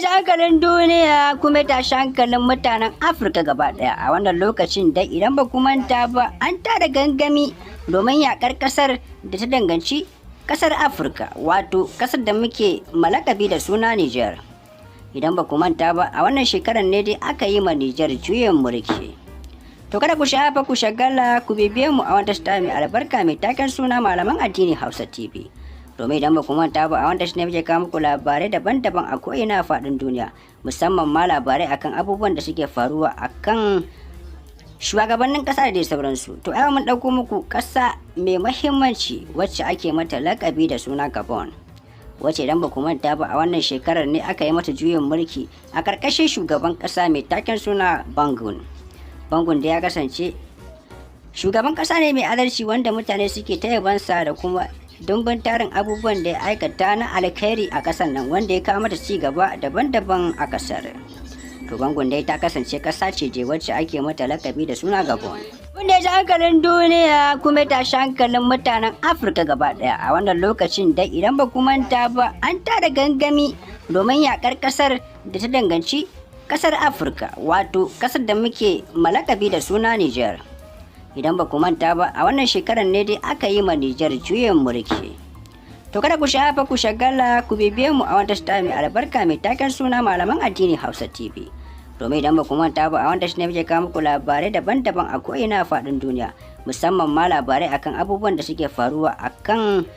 ji hankalin duniya kuma ya tashi hankalin mutanen Afirka gaba ɗaya a wannan lokacin dai idan ba ku manta ba an tada gangami domin yakar ƙasar da ta danganci ƙasar Afirka wato ƙasar da muke malakabi da suna Nijar. Idan ba ku manta ba a wannan shekarar ne dai aka yi ma Nijar juyin mulki. To kada ku shafa ku shagala ku bibiye mu a wata mai albarka mai taken suna Malaman Addini Hausa TV. Domin idan ba ku manta ba a wanda shi ne muke kawo muku labarai daban-daban a ko'ina a faɗin duniya, musamman ma labarai akan abubuwan da suke faruwa akan shugabannin ƙasa da dai sauransu. To ai mun ɗauko muku ƙasa mai mahimmanci wacce ake mata lakabi da suna Gabon, wacce idan ba ku manta ba a wannan shekarar ne aka yi mata juyin mulki a ƙarƙashin shugaban ƙasa mai taken suna Bangun. Bangun da ya kasance shugaban ƙasa ne mai adalci wanda mutane suke ta yabansa da kuma dumbin tarin abubuwan da ya aikata na alkhairi a ƙasar nan wanda ya kawo mata ci gaba daban-daban a ƙasar. To Bangun dai ta kasance ƙasa ce je wacce ake mata lakabi da suna Gabon. Wanda ya ji hankalin duniya kuma ya tashi hankalin mutanen Afirka gaba ɗaya a wannan lokacin dai idan ba ku manta ba an tada gangami domin yakar ƙasar da ta danganci ƙasar Afirka wato ƙasar da muke malakabi da suna Nijar. Idan ba ku manta ba a wannan shekarar ne dai aka yi ma Nijar juyin mulki. To kada ku shafa ku shagala ku bibiye mu a wata mai albarka mai taken suna Malaman Addini Hausa TV. Domin idan ba ku manta ba a wanda shi ne muke kawo muku labarai daban-daban a ko'ina a faɗin duniya, musamman ma labarai akan abubuwan da suke faruwa akan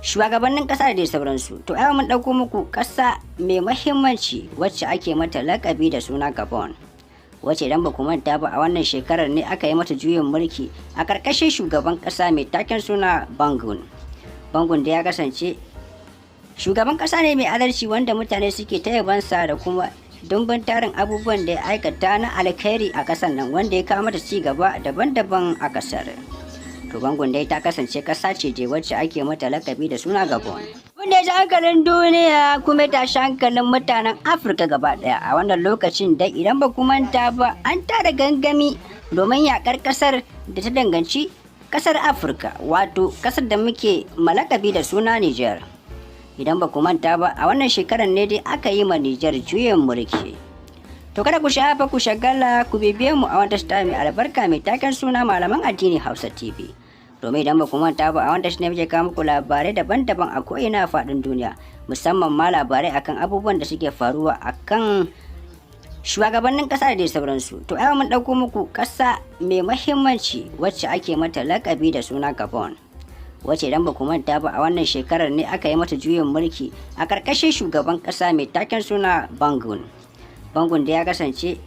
shugabannin ƙasa da dai sauransu. To ai mun ɗauko muku ƙasa mai mahimmanci wacce ake mata lakabi da suna Gabon, wacce idan ba ku manta ba a wannan shekarar ne aka yi mata juyin mulki a ƙarƙashin shugaban ƙasa mai taken suna Bangun. Bangun da ya kasance shugaban ƙasa ne mai adalci wanda mutane suke ta yabansa da kuma dumbin tarin abubuwan da ya aikata na alkhairi a ƙasar nan wanda ya kawo mata ci gaba daban-daban a ƙasar. To Bangun dai ta kasance ƙasa ce je wacce ake mata lakabi da suna Gabon. Wanda ya ji hankalin duniya kuma ya tashi hankalin mutanen Afirka gaba ɗaya a wannan lokacin dai idan ba ku manta ba an tada gangami domin yakar ƙasar da ta danganci ƙasar Afirka wato ƙasar da muke malakabi da suna Nijar. Idan ba ku manta ba a wannan shekarar ne dai aka yi ma Nijar juyin mulki. To kada ku shafa ku shagala ku bibiye mu a wata mai albarka mai taken suna Malaman Addini Hausa TV. Domin idan ba ku manta ba a wanda shi ne muke kawo muku labarai daban-daban a ko'ina a faɗin duniya, musamman ma labarai akan abubuwan da suke faruwa akan shugabannin ƙasa da dai sauransu. To ai mun ɗauko muku ƙasa mai mahimmanci wacce ake mata lakabi da suna Gabon, wacce idan ba ku manta ba a wannan shekarar ne aka yi mata juyin mulki a ƙarƙashin shugaban ƙasa mai taken suna Bangun. Bangun da ya kasance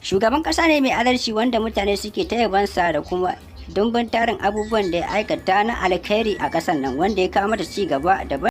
shugaban ƙasa ne mai adalci wanda mutane suke ta yabansa da kuma dumbin tarin abubuwan da ya aikata na alkhairi a ƙasar nan wanda ya kawo mata ci gaba daban